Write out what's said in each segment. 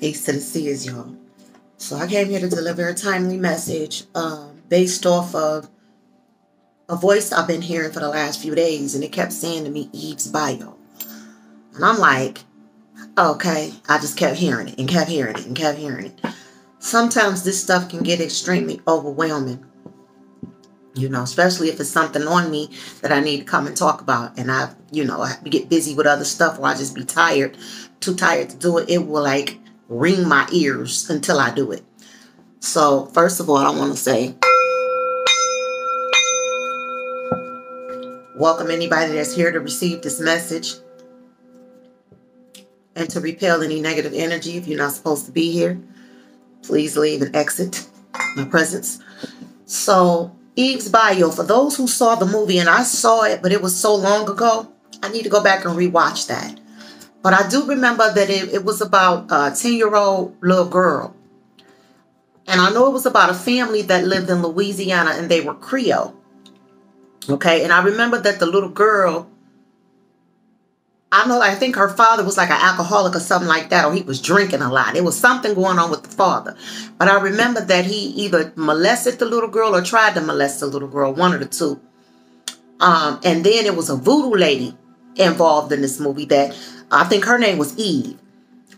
Peace to the seers, y'all. So I came here to deliver a timely message based off of a voice I've been hearing for the last few days, and it kept saying to me, Eve's Bayou. And I'm like, okay. I just kept hearing it and kept hearing it and kept hearing it. Sometimes this stuff can get extremely overwhelming, you know, especially if it's something on me that I need to come and talk about. And I get busy with other stuff, or I just be tired, too tired to do it. It will like ring my ears until I do it. So first of all, I want to say welcome anybody that's here to receive this message and to repel any negative energy. If you're not supposed to be here, please leave and exit my presence. So Eve's Bayou, for those who saw the movie, and I saw it, but it was so long ago, I need to go back and rewatch that. But I do remember that it was about a 10-year-old little girl. And I know it was about a family that lived in Louisiana, and they were Creole. Okay, and I remember that the little girl, I think her father was like an alcoholic or something like that, or he was drinking a lot. There was something going on with the father. But I remember that he either molested the little girl or tried to molest the little girl, one of the two. And then it was a voodoo lady involved in this movie that I think her name was Eve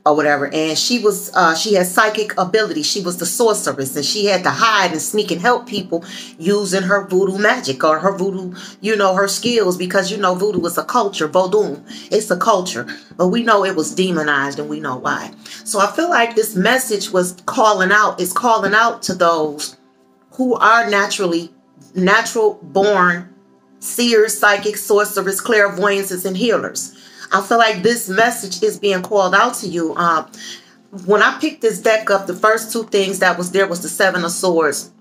or whatever. And she had psychic ability. She was the sorceress, and she had to hide and sneak and help people using her voodoo magic or her voodoo, her skills, because, voodoo is a culture. Vodou, it's a culture, but we know it was demonized, and we know why. So I feel like this message is calling out to those who are natural born seers, psychics, sorcerers, clairvoyances, and healers. I feel like this message is being called out to you. When I picked this deck up, the first two things that was there was the Seven of Swords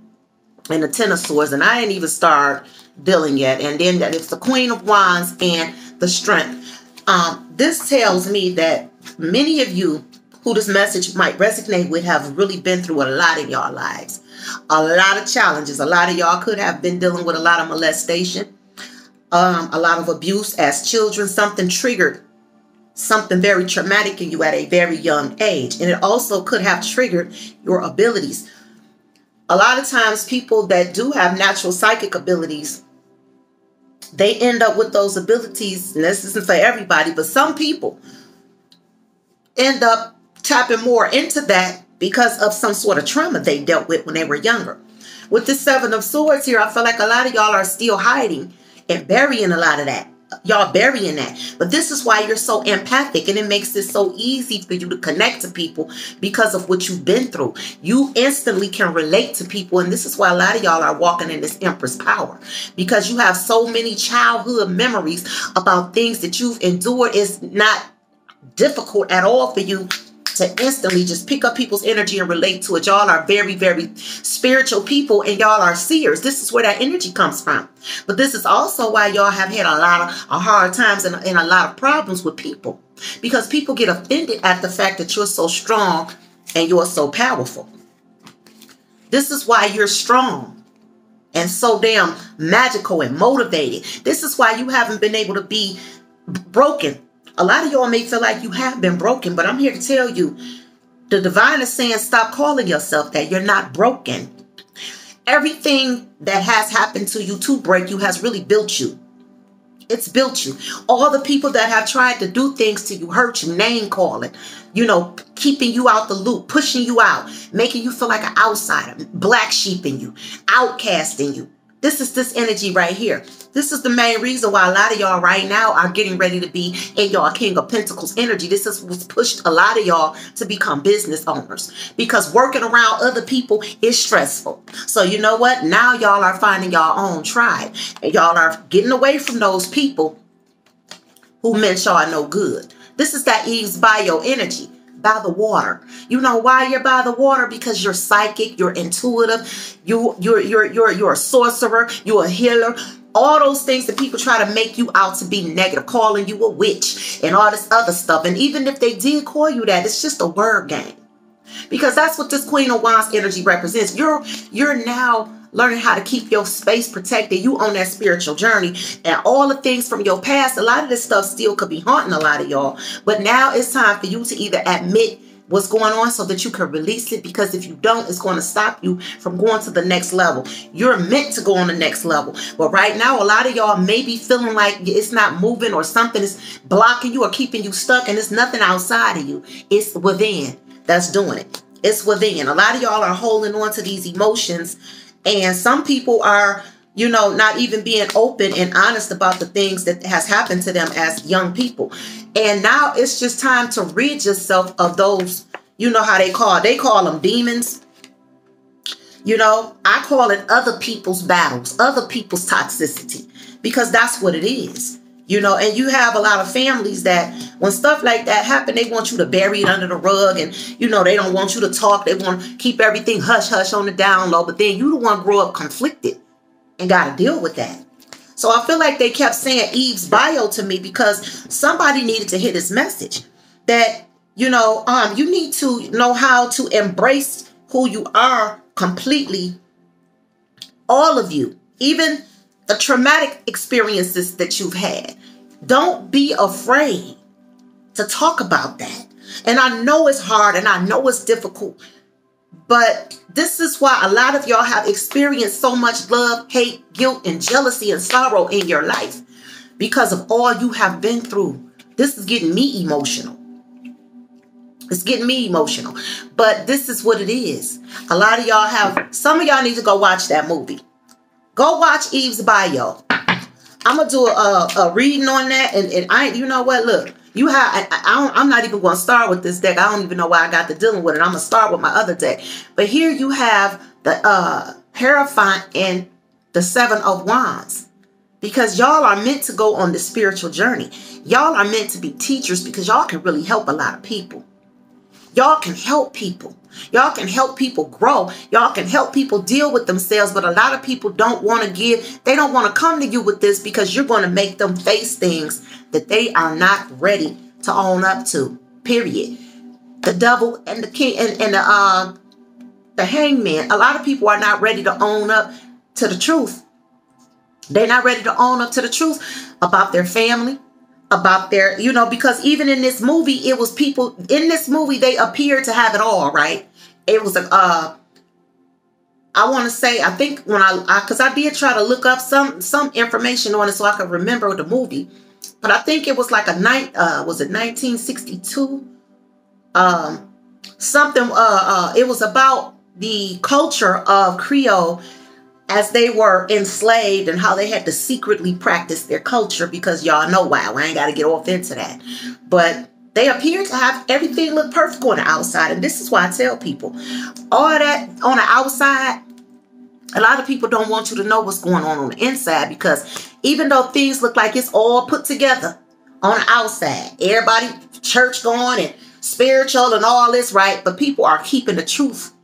and the Ten of Swords, and I didn't even start dealing yet. And then it's the Queen of Wands and the Strength. This tells me that many of you who this message might resonate with have really been through a lot in your lives. A lot of challenges. A lot of y'all could have been dealing with a lot of molestation. A lot of abuse as children. Something triggered something very traumatic in you at a very young age. And it also could have triggered your abilities. A lot of times people that do have natural psychic abilities, they end up with those abilities. And this isn't for everybody, but some people end up tapping more into that because of some sort of trauma they dealt with when they were younger. With the Seven of Swords here, I feel like a lot of y'all are still hiding and burying a lot of that. Y'all burying that. But this is why you're so empathic, and it makes it so easy for you to connect to people because of what you've been through. You instantly can relate to people, and this is why a lot of y'all are walking in this Empress power, because you have so many childhood memories about things that you've endured. It's not difficult at all for you to instantly just pick up people's energy and relate to it. Y'all are very, very spiritual people, and y'all are seers. This is where that energy comes from. But this is also why y'all have had a lot of hard times and a lot of problems with people, because people get offended at the fact that you're so strong and you're so powerful. This is why you're strong and so damn magical and motivated. This is why you haven't been able to be broken. A lot of y'all may feel like you have been broken, but I'm here to tell you, the divine is saying stop calling yourself that. You're not broken. Everything that has happened to you to break you has really built you. It's built you. All the people that have tried to do things to you, hurt you, name calling, keeping you out the loop, pushing you out, making you feel like an outsider, black sheeping you, outcasting you. This is this energy right here. This is the main reason why a lot of y'all right now are getting ready to be in y'all King of Pentacles energy. This is what's pushed a lot of y'all to become business owners, because working around other people is stressful. So you know what? Now y'all are finding y'all own tribe, and y'all are getting away from those people who meant y'all no good. This is that Eve's Bayou energy. By the water. You know why you're by the water? Because you're psychic, you're intuitive, you're a sorcerer, you're a healer. All those things that people try to make you out to be negative, calling you a witch and all this other stuff. And even if they did call you that, it's just a word game. Because that's what this Queen of Wands energy represents. You're now learning how to keep your space protected. You on that spiritual journey, and all the things from your past, a lot of this stuff still could be haunting a lot of y'all. But now it's time for you to either admit what's going on so that you can release it, because if you don't, it's going to stop you from going to the next level. You're meant to go on the next level. But right now, a lot of y'all may be feeling like it's not moving, or something is blocking you or keeping you stuck, and it's nothing outside of you. It's within that's doing it. It's within. A lot of y'all are holding on to these emotions, and some people are, you know, not even being open and honest about the things that has happened to them as young people. And now it's just time to rid yourself of those, you know how they call them demons. You know, I call it other people's battles, other people's toxicity, because that's what it is. You know, and you have a lot of families that when stuff like that happen, they want you to bury it under the rug, and, you know, they don't want you to talk. They want to keep everything hush hush on the down low. But then you the one grow up conflicted and got to deal with that. So I feel like they kept saying Eve's Bayou to me because somebody needed to hear this message that, you know, you need to know how to embrace who you are completely. All of you, even the traumatic experiences that you've had. Don't be afraid to talk about that. And I know it's hard and I know it's difficult, but this is why a lot of y'all have experienced so much love, hate, guilt, and jealousy and sorrow in your life because of all you have been through. This is getting me emotional. It's getting me emotional. But this is what it is. A lot of y'all have, some of y'all need to go watch that movie. Go watch Eve's Bayou. I'm going to do a reading on that. And I, you know what, look. You have, I'm not even going to start with this deck. I don't even know why I got to dealing with it. I'm going to start with my other deck. But here you have the Hierophant and the Seven of Wands. Because y'all are meant to go on the spiritual journey. Y'all are meant to be teachers because y'all can really help a lot of people. Y'all can help people. Y'all can help people grow. Y'all can help people deal with themselves. But a lot of people don't want to give. They don't want to come to you with this because you're going to make them face things that they are not ready to own up to. Period. The Devil and the King and the Hangman. A lot of people are not ready to own up to the truth. They're not ready to own up to the truth about their family. About their, you know, because even in this movie, it was people in this movie, they appeared to have it all, right? It was I want to say, I think when because I did try to look up some information on it so I could remember the movie, but I think it was like was it 1962? Something, it was about the culture of Creole as they were enslaved and how they had to secretly practice their culture, because y'all know why. I ain't got to get off into that. But they appear to have everything look perfect on the outside. And this is why I tell people, all that on the outside, a lot of people don't want you to know what's going on the inside, because even though things look like it's all put together on the outside, everybody church going and spiritual and all this, right? But people are keeping the truth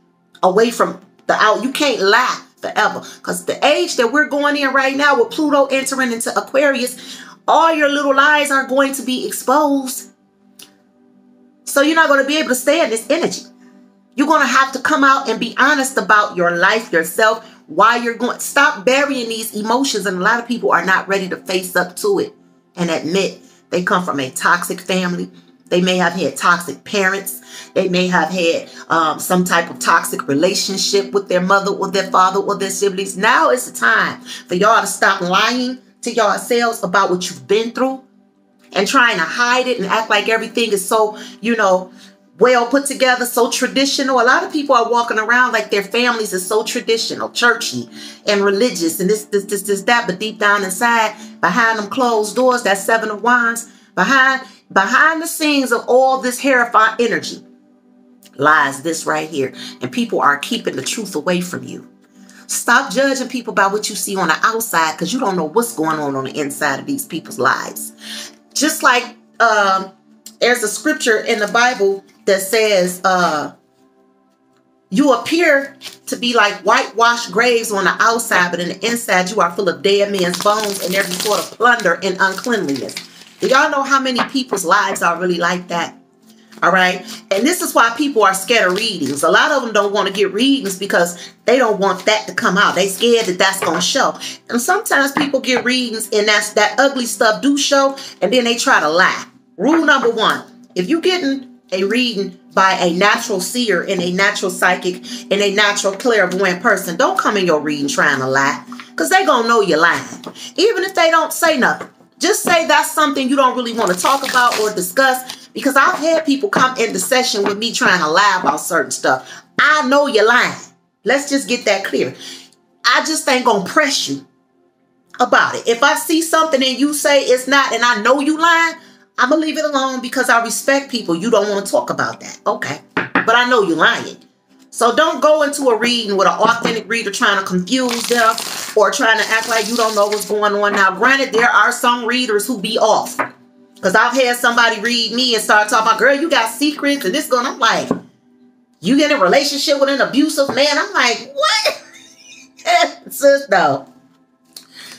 away from the out. You can't lie forever, because the age that we're going in right now with Pluto entering into Aquarius, all your little lies are going to be exposed. So you're not going to be able to stay in this energy. You're going to have to come out and be honest about your life, yourself, why you're going. Stop burying these emotions. And a lot of people are not ready to face up to it and admit they come from a toxic family. They may have had toxic parents. They may have had some type of toxic relationship with their mother or their father or their siblings. Now is the time for y'all to stop lying to yourselves about what you've been through and trying to hide it and act like everything is so, you know, well put together, so traditional. A lot of people are walking around like their families are so traditional, churchy and religious and this, that. But deep down inside, behind them closed doors, that Seven of Wands, behind the scenes of all this Hierophant energy lies this right here. And people are keeping the truth away from you. Stop judging people by what you see on the outside, because you don't know what's going on the inside of these people's lives. Just like there's a scripture in the Bible that says you appear to be like whitewashed graves on the outside, but in the inside you are full of dead men's bones and every sort of plunder and uncleanliness. Do y'all know how many people's lives are really like that? All right. And this is why people are scared of readings. A lot of them don't want to get readings because they don't want that to come out. They scared that that's going to show. And sometimes people get readings and that ugly stuff do show. And then they try to lie. Rule number one, if you getting a reading by a natural seer and a natural psychic and a natural clairvoyant person, don't come in your reading trying to lie, because they gonna know you're lying. Even if they don't say nothing, just say that's something you don't really want to talk about or discuss, because I've had people come into session with me trying to lie about certain stuff. I know you're lying. Let's just get that clear. I just ain't gonna press you about it. If I see something and you say it's not, and I know you lying, I'm going to leave it alone, because I respect people. You don't want to talk about that. Okay. But I know you're lying. So don't go into a reading with an authentic reader trying to confuse them or trying to act like you don't know what's going on. Now, granted, there are some readers who be off, because I've had somebody read me and start talking about, girl, you got secrets and this going. I'm like, you get in a relationship with an abusive man? I'm like, what? Sis, no.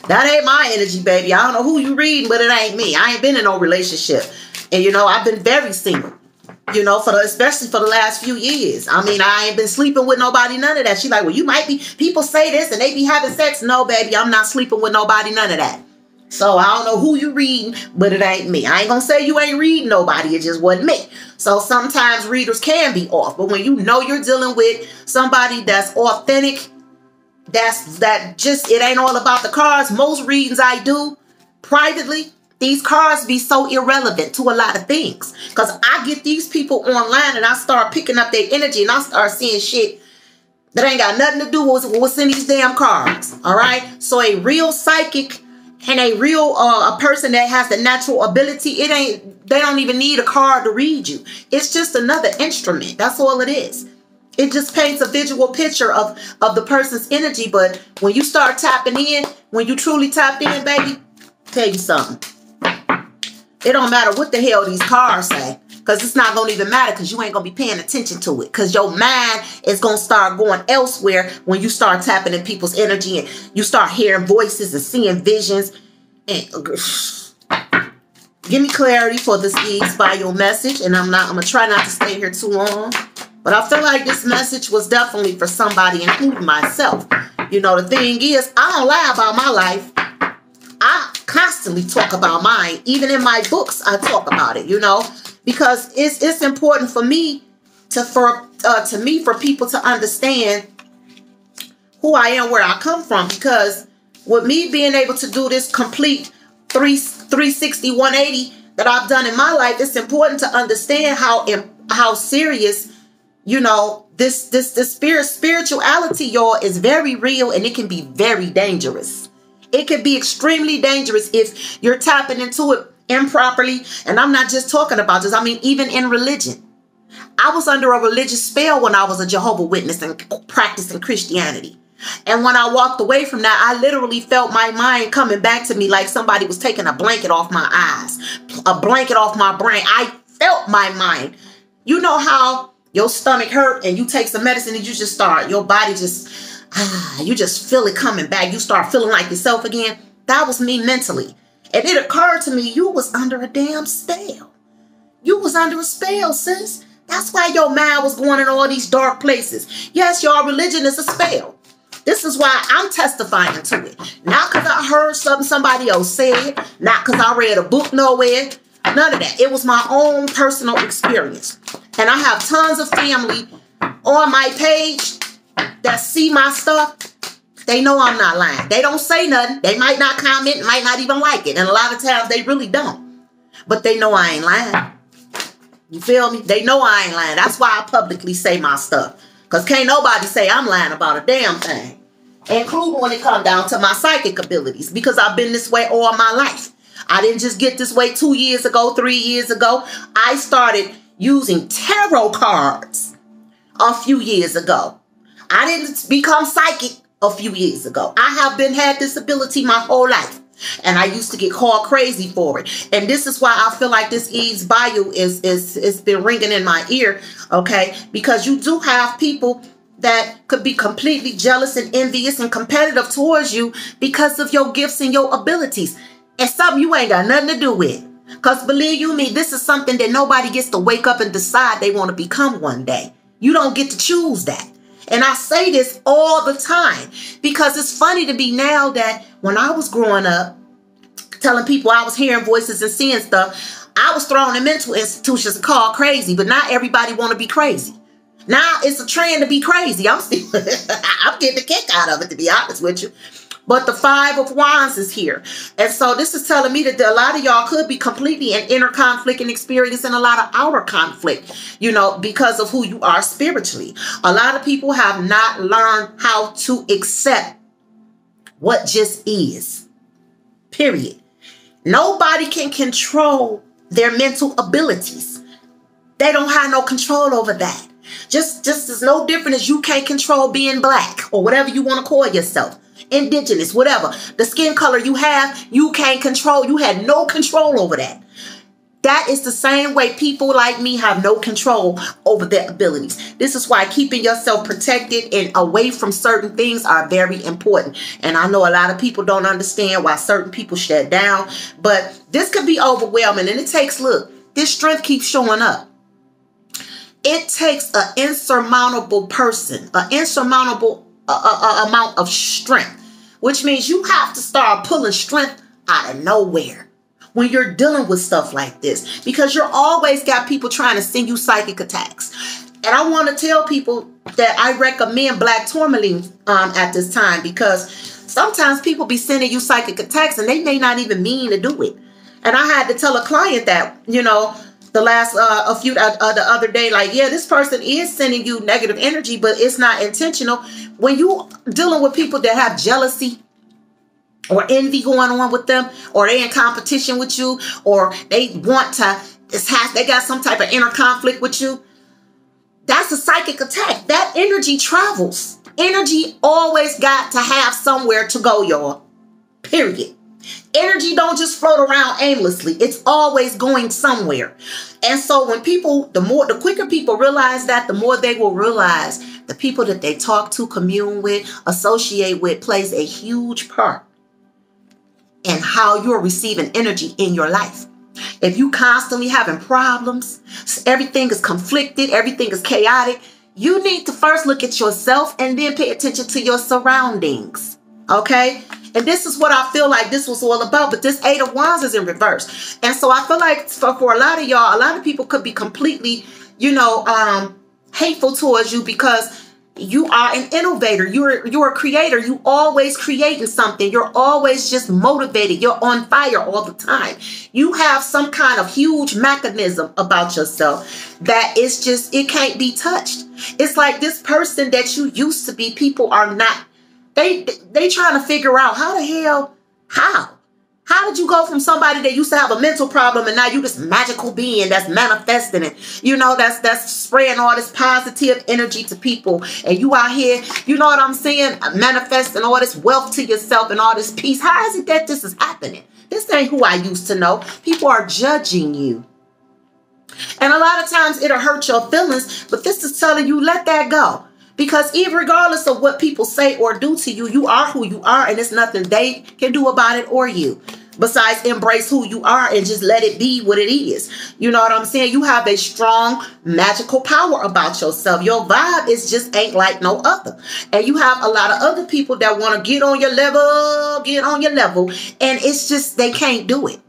That ain't my energy, baby. I don't know who you reading, but it ain't me. I ain't been in no relationship. And, you know, I've been very single, you know, especially for the last few years. I mean, I ain't been sleeping with nobody, none of that. She like, well, you might be, people say this and they be having sex. No, baby, I'm not sleeping with nobody, none of that. So I don't know who you reading, but it ain't me. I ain't gonna say you ain't reading nobody. It just wasn't me. So sometimes readers can be off. But when you know you're dealing with somebody that's authentic, it ain't all about the cards. Most readings I do privately, these cards be so irrelevant to a lot of things, because I get these people online and I start picking up their energy and I start seeing shit that ain't got nothing to do with what's in these damn cards. All right. So a real psychic and a real a person that has the natural ability, they don't even need a card to read you. It's just another instrument. That's all it is. It just paints a visual picture of the person's energy. But when you start tapping in, when you truly tapped in, baby, tell you something. It don't matter what the hell these cards say, because it's not going to even matter, because you ain't going to be paying attention to it, because your mind is going to start going elsewhere when you start tapping in people's energy and you start hearing voices and seeing visions. And give me clarity for this Eve's Bayou message, and I'm going to try not to stay here too long. But I feel like this message was definitely for somebody, including myself. You know, the thing is, I don't lie about my life. I constantly talk about mine. Even in my books, I talk about it, you know, because it's important for me for people to understand who I am, where I come from. Because with me being able to do this complete 360, 180 that I've done in my life, it's important to understand how serious, you know, this spirituality, y'all, is very real, and it can be very dangerous. It can be extremely dangerous if you're tapping into it improperly. And I'm not just talking about this. I mean, even in religion. I was under a religious spell when I was a Jehovah's Witness and practicing Christianity. And when I walked away from that, I literally felt my mind coming back to me like somebody was taking a blanket off my eyes, a blanket off my brain. I felt my mind. You know how your stomach hurt and you take some medicine and you just start, your body just, you just feel it coming back. You start feeling like yourself again. That was me mentally. And it occurred to me, you was under a damn spell. You was under a spell, sis. That's why your mind was going in all these dark places. Yes, your religion is a spell. This is why I'm testifying to it. Not because I heard something somebody else said. Not because I read a book nowhere. None of that. It was my own personal experience. And I have tons of family on my page that see my stuff. They know I'm not lying. They don't say nothing. They might not comment, might not even like it. And a lot of times they really don't. But they know I ain't lying. You feel me? They know I ain't lying. That's why I publicly say my stuff. Because can't nobody say I'm lying about a damn thing. Including when it comes down to my psychic abilities. Because I've been this way all my life. I didn't just get this way 2 years ago, 3 years ago. I started using tarot cards a few years ago. I didn't become psychic a few years ago. I have had this ability my whole life. And I used to get called crazy for it. And this is why I feel like this Eve's Bayou is been ringing in my ear. Okay. Because you do have people that could be completely jealous and envious and competitive towards you because of your gifts and your abilities. And something you ain't got nothing to do with. Because believe you me, this is something that nobody gets to wake up and decide they want to become one day. You don't get to choose that. And I say this all the time because it's funny to me now that when I was growing up, telling people I was hearing voices and seeing stuff, I was thrown in mental institutions and called crazy, but not everybody want to be crazy. Now it's a trend to be crazy. I'm getting a kick out of it, to be honest with you. But the 5 of Wands is here. And so this is telling me that a lot of y'all could be completely in inner conflict and experiencing a lot of outer conflict, you know, because of who you are spiritually. A lot of people have not learned how to accept what just is. Period. Nobody can control their mental abilities. They don't have no control over that. Just as no different as you can't control being black or whatever you want to call yourself. Indigenous, whatever. The skin color you have, you can't control. You had no control over that. That is the same way people like me have no control over their abilities. This is why keeping yourself protected and away from certain things are very important. And I know a lot of people don't understand why certain people shut down. But this could be overwhelming. And it takes, look, this strength keeps showing up. It takes an insurmountable person, an insurmountable amount of strength, which means you have to start pulling strength out of nowhere when you're dealing with stuff like this, because you're always got people trying to send you psychic attacks. And I want to tell people that I recommend black tourmaline at this time, because sometimes people be sending you psychic attacks and they may not even mean to do it. And I had to tell a client that, you know, the other day, like, yeah, this person is sending you negative energy, but it's not intentional. When you dealing with people that have jealousy or envy going on with them, or they in competition with you, or they want to, they got some type of inner conflict with you, that's a psychic attack. That energy travels. Energy always got to have somewhere to go, y'all. Period. Energy don't just float around aimlessly. It's always going somewhere. And so when people, the quicker people realize that, the more they will realize the people that they talk to, commune with, associate with plays a huge part in how you're receiving energy in your life. If you constantly having problems, everything is conflicted, everything is chaotic, you need to first look at yourself and then pay attention to your surroundings. Okay? And this is what I feel like this was all about. But this 8 of Wands is in reverse. And so I feel like for a lot of y'all, a lot of people could be completely, you know, hateful towards you because you are an innovator. You're a creator. You always creating something. You're always just motivated. You're on fire all the time. You have some kind of huge mechanism about yourself that is just, it can't be touched. It's like this person that you used to be, people are not. They trying to figure out how the hell, how did you go from somebody that used to have a mental problem and now you this magical being that's manifesting it, you know, that's spreading all this positive energy to people, and you out here, you know what I'm saying, manifesting all this wealth to yourself and all this peace. How is it that this is happening? This ain't who I used to know. People are judging you. And a lot of times it'll hurt your feelings, but this is telling you, let that go. Because even regardless of what people say or do to you, you are who you are, and there's nothing they can do about it or you. Besides embrace who you are and just let it be what it is. You know what I'm saying? You have a strong magical power about yourself. Your vibe is just ain't like no other. And you have a lot of other people that want to get on your level, and it's just they can't do it.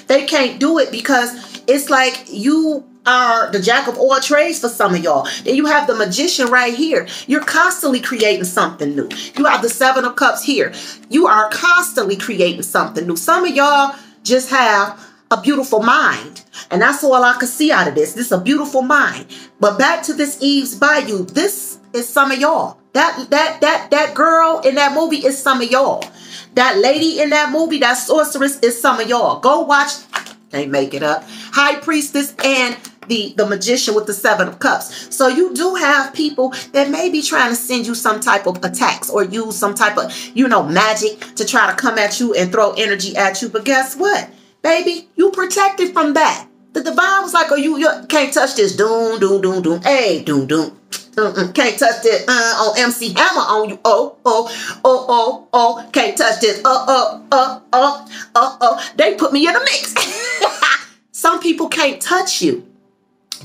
They can't do it because it's like you are the jack of all trades for some of y'all. Then you have the magician right here. You're constantly creating something new. You have the 7 of Cups here. You are constantly creating something new. Some of y'all just have a beautiful mind. And that's all I can see out of this. This is a beautiful mind. But back to this Eve's Bayou. This is some of y'all. That girl in that movie is some of y'all. That lady in that movie, that sorceress, is some of y'all. Go watch, can't make it up, High Priestess and the magician with the 7 of Cups. So you do have people that may be trying to send you some type of attacks or use some type of, you know, magic to try to come at you and throw energy at you. But guess what, baby? You protected from that. The divine was like, oh, you can't touch this. Doom, doom, doom, doom. Hey, doom, doom. Can't touch this on MC Hammer on you. Oh. Can't touch this. They put me in a mix. Some people can't touch you.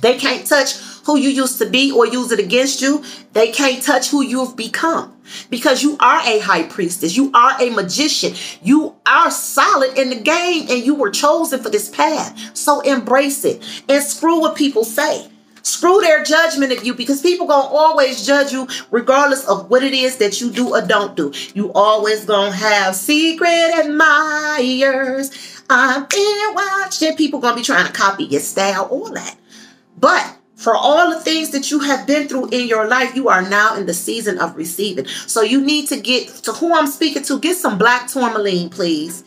They can't touch who you used to be or use it against you. They can't touch who you've become, because you are a high priestess. You are a magician. You are solid in the game, and you were chosen for this path. So embrace it, and screw what people say. Screw their judgment of you, because people gonna always judge you regardless of what it is that you do or don't do. You always gonna have secret admirers. I'm in watching. People gonna be trying to copy your style, all that. But for all the things that you have been through in your life, you are now in the season of receiving. So you need to get to who I'm speaking to. Get some black tourmaline, please.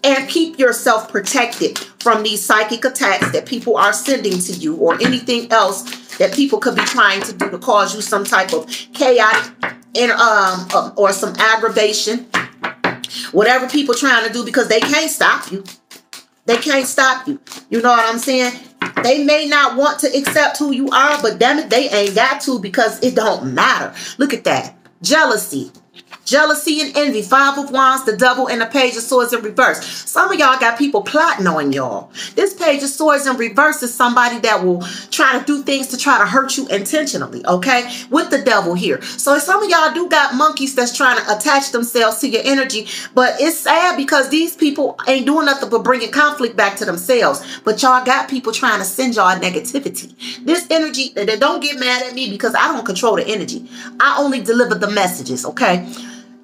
And keep yourself protected from these psychic attacks that people are sending to you, or anything else that people could be trying to do to cause you some type of chaotic or some aggravation. Whatever people trying to do, because they can't stop you. They can't stop you. You know what I'm saying? They may not want to accept who you are, but damn it, they ain't got to, because it don't matter. Look at that. Jealousy. Jealousy and envy. 5 of Wands, the Devil, and the Page of Swords in reverse. Some of y'all got people plotting on y'all. This Page of Swords in reverse is somebody that will try to do things to try to hurt you intentionally, okay? With the Devil here. So some of y'all do got monkeys that's trying to attach themselves to your energy, but it's sad because these people ain't doing nothing but bringing conflict back to themselves. But y'all got people trying to send y'all negativity. This energy, they don't get mad at me because I don't control the energy. I only deliver the messages, okay?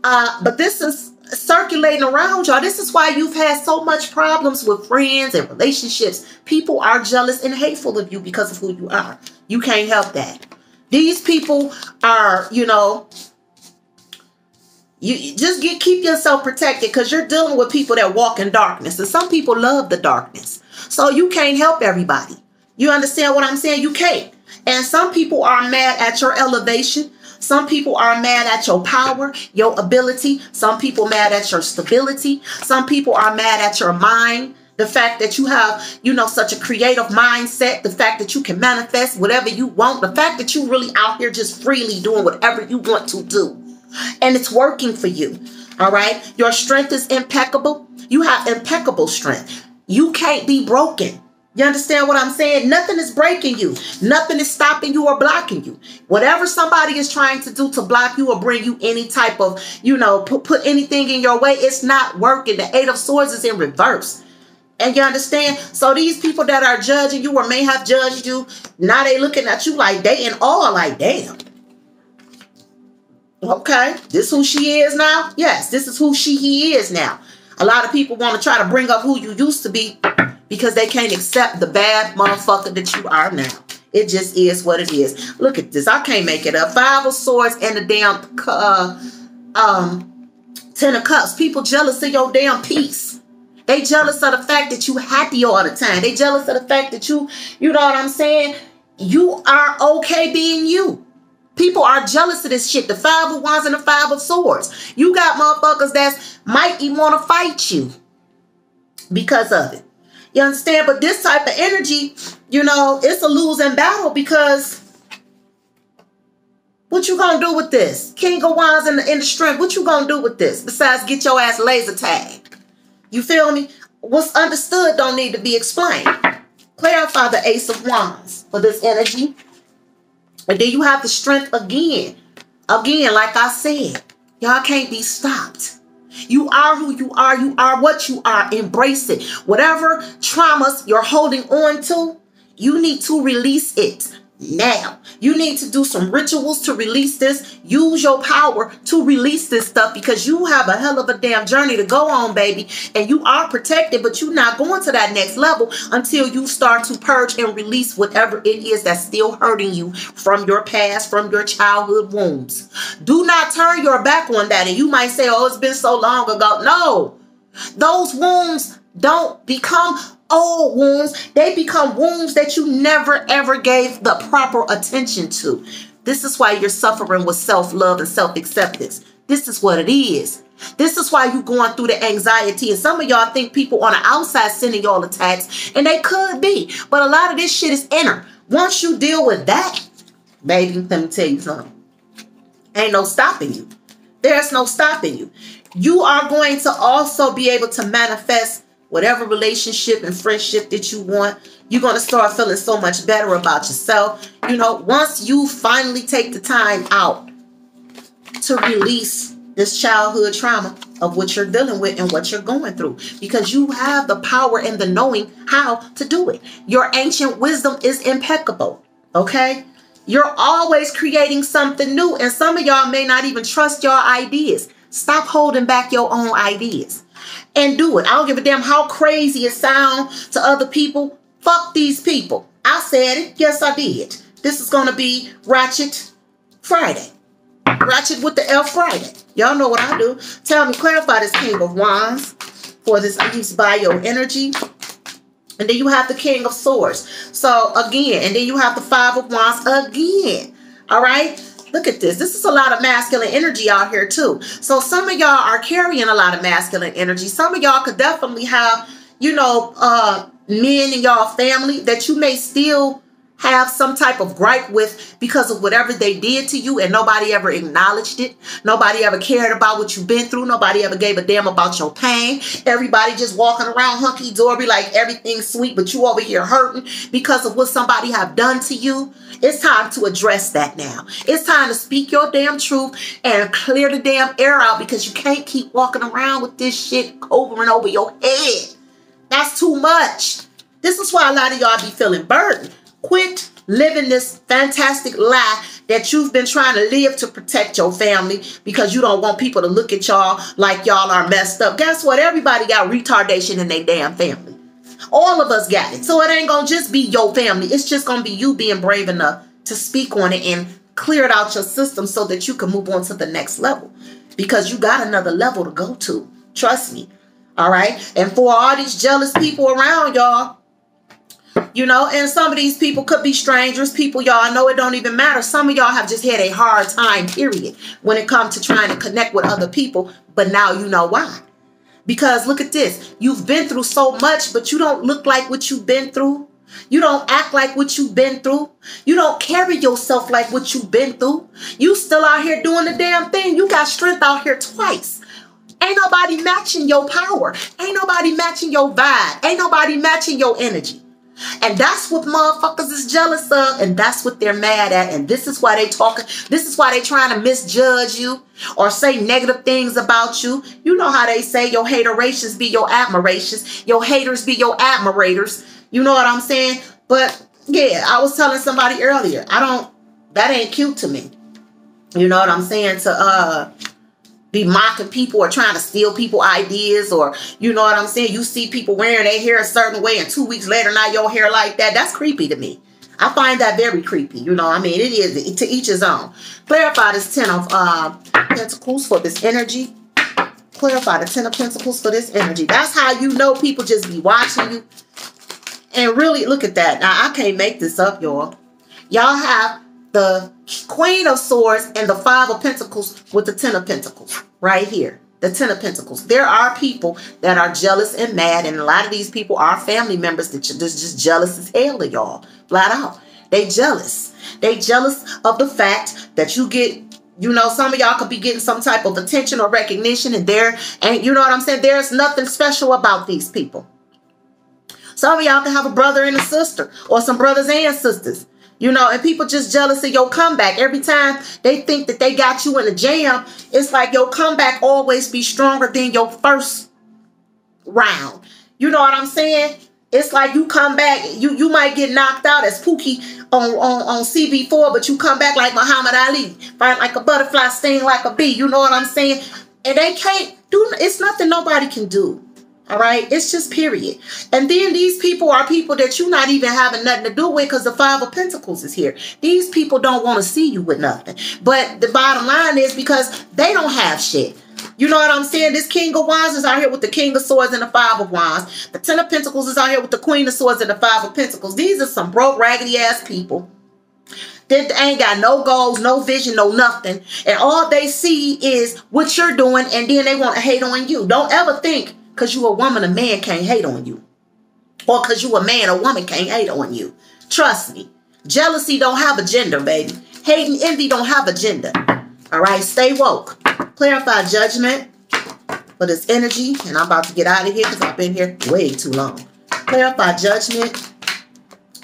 But this is circulating around y'all. This is why you've had so much problems with friends and relationships. People are jealous and hateful of you because of who you are. You can't help that. These people are, you know, you just keep yourself protected, because you're dealing with people that walk in darkness. And some people love the darkness. So you can't help everybody. You understand what I'm saying? You can't. And some people are mad at your elevation. Some people are mad at your power, your ability. Some people mad at your stability. Some people are mad at your mind. The fact that you have, you know, such a creative mindset. The fact that you can manifest whatever you want. The fact that you really out here just freely doing whatever you want to do. And it's working for you. All right. Your strength is impeccable. You have impeccable strength. You can't be broken. You understand what I'm saying? Nothing is breaking you. Nothing is stopping you or blocking you. Whatever somebody is trying to do to block you or bring you any type of, you know, put anything in your way, it's not working. The 8 of Swords is in reverse. And you understand? So these people that are judging you or may have judged you, now they looking at you like they in awe, like, damn. Okay, this who she is now? Yes, this is who he is now. A lot of people want to try to bring up who you used to be, because they can't accept the bad motherfucker that you are now. It just is what it is. Look at this. I can't make it up. 5 of Swords and the damn 10 of Cups. People jealous of your damn peace. They jealous of the fact that you happy all the time. They jealous of the fact that you know what I'm saying? You are okay being you. People are jealous of this shit. The 5 of Wands and the 5 of Swords. You got motherfuckers that might even want to fight you because of it. You understand? But this type of energy, you know, it's a losing battle, because what you gonna do with this? King of Wands in the strength. What you gonna do with this besides get your ass laser tagged? You feel me? What's understood don't need to be explained. Clarify the Ace of Wands for this energy. And then you have the strength again. Again, like I said, y'all can't be stopped. You are who you are. You are what you are. Embrace it. Whatever traumas you're holding on to, you need to release it now. You need to do some rituals to release this. Use your power to release this stuff, because you have a hell of a damn journey to go on, baby. And you are protected, but you're not going to that next level until you start to purge and release whatever it is that's still hurting you from your past, from your childhood wounds. Do not turn your back on that. And you might say, oh, it's been so long ago. No, those wounds don't become old wounds. They become wounds that you never ever gave the proper attention to. This is why you're suffering with self-love and self-acceptance. This is what it is. This is why you're going through the anxiety. And some of y'all think people on the outside sending y'all attacks, and they could be. But a lot of this shit is inner. Once you deal with that, baby, let me tell you something. Ain't no stopping you. There's no stopping you. You are going to also be able to manifest whatever relationship and friendship that you want. You're going to start feeling so much better about yourself. You know, once you finally take the time out to release this childhood trauma of what you're dealing with and what you're going through, because you have the power and the knowing how to do it. Your ancient wisdom is impeccable. Okay? You're always creating something new, and some of y'all may not even trust your ideas. Stop holding back your own ideas and do it. I don't give a damn how crazy it sounds to other people. Fuck these people. I said it. Yes, I did. This is going to be Ratchet Friday. Ratchet with the F Friday. Y'all know what I do. Tell me, clarify this King of Wands for this East Bayou energy. And then you have the King of Swords. So again, and then you have the Five of Wands again. All right. Look at this. This is a lot of masculine energy out here too. So some of y'all are carrying a lot of masculine energy. Some of y'all could definitely have, you know, men in y'all family that you may still have some type of gripe with because of whatever they did to you, and nobody ever acknowledged it. Nobody ever cared about what you've been through. Nobody ever gave a damn about your pain. Everybody just walking around hunky-dory like everything's sweet, but you over here hurting because of what somebody have done to you. It's time to address that now. It's time to speak your damn truth and clear the damn air out, because you can't keep walking around with this shit over and over your head. That's too much. This is why a lot of y'all be feeling burdened. Quit living this fantastic lie that you've been trying to live to protect your family, because you don't want people to look at y'all like y'all are messed up. Guess what? Everybody got retardation in their damn family. All of us got it. So it ain't going to just be your family. It's just going to be you being brave enough to speak on it and clear it out your system so that you can move on to the next level, because you got another level to go to. Trust me. All right. And for all these jealous people around y'all, you know, and some of these people could be strangers, people y'all know, it don't even matter. Some of y'all have just had a hard time, period, when it comes to trying to connect with other people. But now you know why. Because look at this. You've been through so much, but you don't look like what you've been through. You don't act like what you've been through. You don't carry yourself like what you've been through. You still out here doing the damn thing. You got strength out here twice. Ain't nobody matching your power. Ain't nobody matching your vibe. Ain't nobody matching your energy. And that's what motherfuckers is jealous of, and that's what they're mad at, and this is why they talking. This is why they trying to misjudge you or say negative things about you. You know how they say your haterations be your admirations, your haters be your admirators. You know what I'm saying? But yeah, I was telling somebody earlier, that ain't cute to me. You know what I'm saying? To be mocking people or trying to steal people ideas, or you know what I'm saying, you see people wearing their hair a certain way and 2 weeks later now your hair like that. That's creepy to me. I find that very creepy. You know, I mean, it is to each his own. Clarify this 10 of Pentacles for this energy. Clarify the 10 of Pentacles for this energy. That's how you know people just be watching you. And really, look at that. Now, I can't make this up, y'all. Y'all have the Queen of Swords and the Five of Pentacles with the 10 of Pentacles right here. The 10 of Pentacles. There are people that are jealous and mad, and a lot of these people are family members that are just jealous as hell of y'all. Flat out. They jealous. They jealous of the fact that you get, you know, some of y'all could be getting some type of attention or recognition, and you know what I'm saying, there's nothing special about these people. Some of y'all can have a brother and a sister, or some brothers and sisters. You know, and people just jealous of your comeback. Every time they think that they got you in a jam, it's like your comeback always be stronger than your first round. You know what I'm saying? It's like you come back, you might get knocked out as Pookie on CB4, but you come back like Muhammad Ali, fight like a butterfly, sting like a bee. You know what I'm saying? And they can't do, it's nothing nobody can do. All right, it's just period. And then these people are people that you're not even having nothing to do with, because the Five of Pentacles is here. These people don't want to see you with nothing. But the bottom line is because they don't have shit. You know what I'm saying? This King of Wands is out here with the King of Swords and the Five of Wands. The 10 of Pentacles is out here with the Queen of Swords and the Five of Pentacles. These are some broke, raggedy ass people that ain't got no goals, no vision, no nothing. And all they see is what you're doing, and then they want to hate on you. Don't ever think because you a woman, a man can't hate on you. Or because you a man, a woman can't hate on you. Trust me. Jealousy don't have a gender, baby. Hate and envy don't have a gender. All right, stay woke. Clarify Judgment for this energy. And I'm about to get out of here because I've been here way too long. Clarify judgment.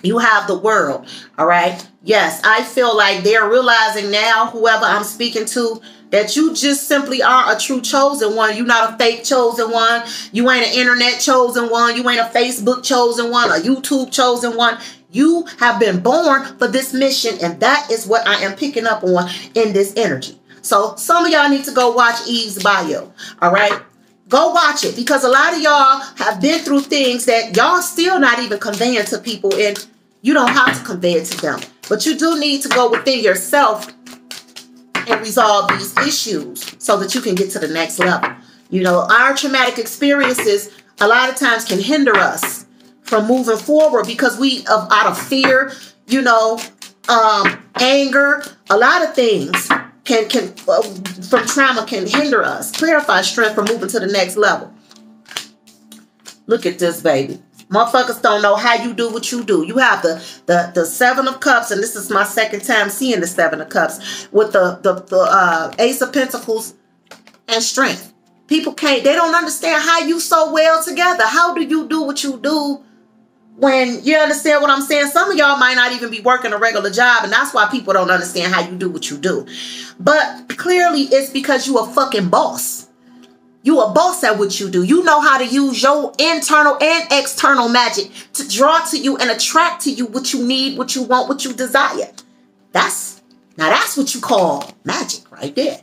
You have the world. All right. Yes, I feel like they're realizing now, whoever I'm speaking to, that you just simply are a true chosen one. You're not a fake chosen one. You ain't an internet chosen one. You ain't a Facebook chosen one, a YouTube chosen one. You have been born for this mission, and that is what I am picking up on in this energy. So some of y'all need to go watch Eve's Bayou. All right. Go watch it, because a lot of y'all have been through things that y'all still not even conveying to people, and you don't have to convey it to them. But you do need to go within yourself and resolve these issues so that you can get to the next level. You know, our traumatic experiences a lot of times can hinder us from moving forward because out of fear, you know, anger, a lot of things from trauma can hinder us. Clarify strength for moving to the next level. Look at this, baby. Motherfuckers don't know how you do what you do. You have the Seven of Cups, and this is my second time seeing the Seven of Cups with the Ace of Pentacles and strength. People they don't understand how you so well together. How do you do what you do when, you understand what I'm saying? Some of y'all might not even be working a regular job, and that's why people don't understand how you do what you do. But clearly it's because you a fucking boss. You a boss at what you do. You know how to use your internal and external magic to draw to you and attract to you what you need, what you want, what you desire. That's what you call magic right there.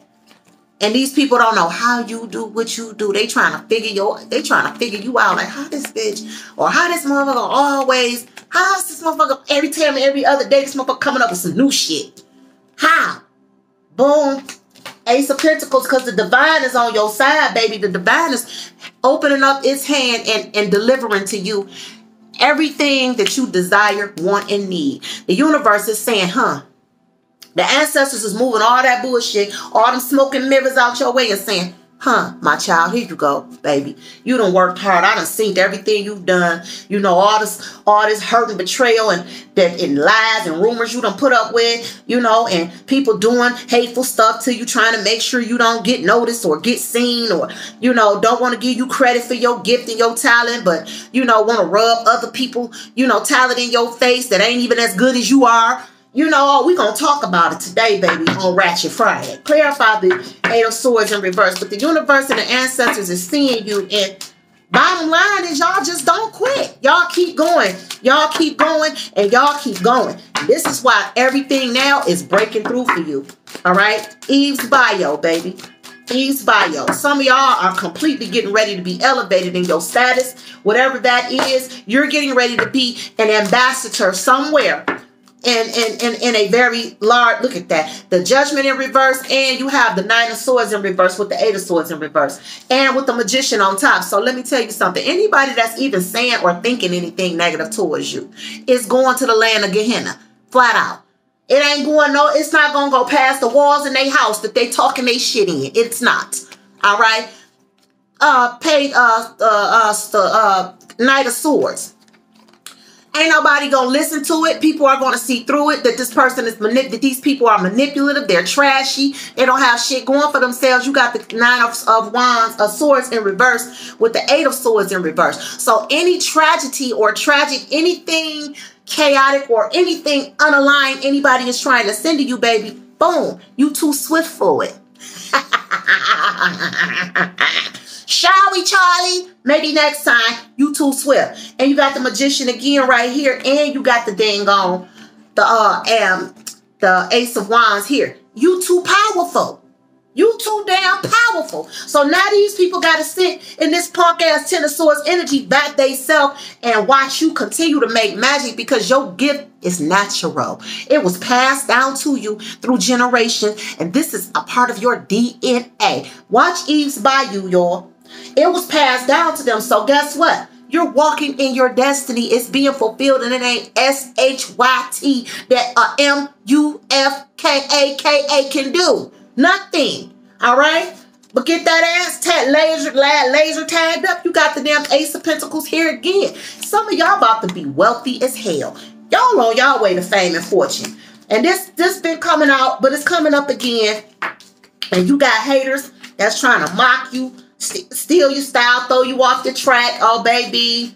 And these people don't know how you do what you do. They trying to figure you out. Like, how this bitch or how this motherfucker always, how's this motherfucker every time, every other day, this motherfucker coming up with some new shit? How? Boom. Ace of Pentacles, because the divine is on your side, baby. The divine is opening up its hand and delivering to you everything that you desire, want, and need. The universe is saying, the ancestors is moving all that bullshit, all them smoking mirrors out your way and saying, my child, here you go, baby. You done worked hard. I done seen everything you've done. You know, all this hurt and betrayal and lies and rumors you done put up with, you know, and people doing hateful stuff to you, trying to make sure you don't get noticed or get seen, or, you know, don't want to give you credit for your gift and your talent, but, you know, want to rub other people, you know, talent in your face that ain't even as good as you are. You know, we're going to talk about it today, baby, on Ratchet Friday. Clarify the Eight of Swords in reverse. But the universe and the ancestors is seeing you. And bottom line is y'all just don't quit. Y'all keep going. Y'all keep going. And y'all keep going. This is why everything now is breaking through for you. All right? Eve's Bayou, baby. Eve's Bayou. Some of y'all are completely getting ready to be elevated in your status. Whatever that is, you're getting ready to be an ambassador somewhere. In a very large, look at that, the Judgment in reverse, and you have the Nine of Swords in reverse with the Eight of Swords in reverse, and with the Magician on top. So let me tell you something. Anybody that's even saying or thinking anything negative towards you is going to the land of Gehenna, flat out. It ain't going it's not going to go past the walls in their house that they talking they shit in. It's not. All right. Knight of Swords. Ain't nobody gonna listen to it. People are gonna see through it that this person is that these people are manipulative. They're trashy. They don't have shit going for themselves. You got the Nine of Wands, of Swords in reverse with the Eight of Swords in reverse. So any tragedy or tragic, anything chaotic or anything unaligned anybody is trying to send to you, baby, boom, you too swift for it. Shall we, Charlie? Maybe next time. You too swift. And you got the Magician again right here. And you got the dang on the Ace of Wands here. You too powerful. You too damn powerful. So now these people got to sit in this punk ass Ten of Swords energy back they self and watch you continue to make magic, because your gift is natural. It was passed down to you through generations, and this is a part of your DNA. Watch Eve's Bayou, y'all. It was passed down to them. So guess what? You're walking in your destiny. It's being fulfilled, and it ain't S-H-Y-T that M-U-F-K-A-K-A can do. Nothing. All right? But get that ass laser tagged up. You got the damn Ace of Pentacles here again. Some of y'all about to be wealthy as hell. Y'all on y'all way to fame and fortune. And this been coming out, but it's coming up again. And you got haters that's trying to mock you, steal your style, throw you off the track. Oh, baby.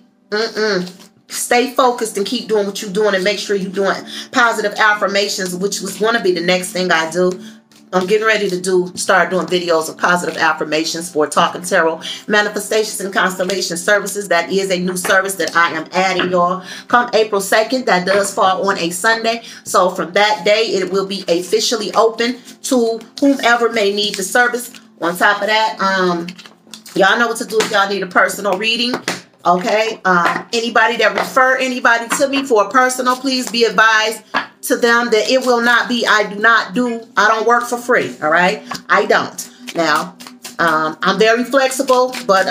Stay focused and keep doing what you're doing, and make sure you're doing positive affirmations, which was going to be the next thing I do. I'm getting ready to start doing videos of positive affirmations for Talking Tarot, Manifestations, and Constellation Services. That is a new service that I am adding, y'all. Come April 2nd, that does fall on a Sunday. So from that day, it will be officially open to whomever may need the service. On top of that, y'all know what to do if y'all need a personal reading. Okay, anybody that refer anybody to me for a personal, please be advised to them that it will not be, I don't work for free. All right, I don't. Now, I'm very flexible, but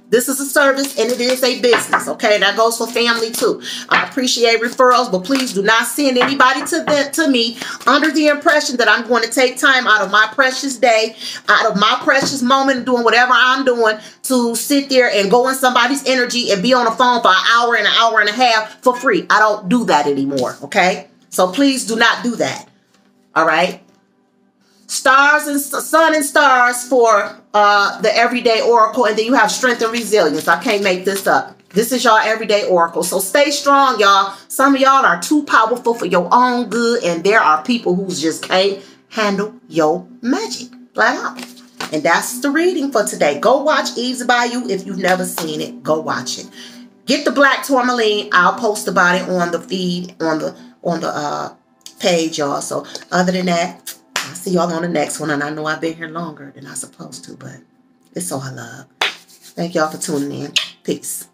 this is a service and it is a business. Okay, that goes for family too. I appreciate referrals, but please do not send anybody to me under the impression that I'm going to take time out of my precious day, out of my precious moment, doing whatever I'm doing, to sit there and go in somebody's energy and be on the phone for an hour and a half for free. I don't do that anymore. Okay, so please do not do that. All right. Stars and sun and stars for the everyday oracle, and then you have strength and resilience. I can't make this up. This is y'all everyday oracle. So stay strong, y'all. Some of y'all are too powerful for your own good, and there are people who just can't handle your magic. Flat out. And that's the reading for today. Go watch Eve's Bayou if you've never seen it. Go watch it. Get the black tourmaline. I'll post about it on the feed, on the page, y'all. So other than that, I'll see y'all on the next one. And I know I've been here longer than I'm supposed to, but it's all I love. Thank y'all for tuning in. Peace.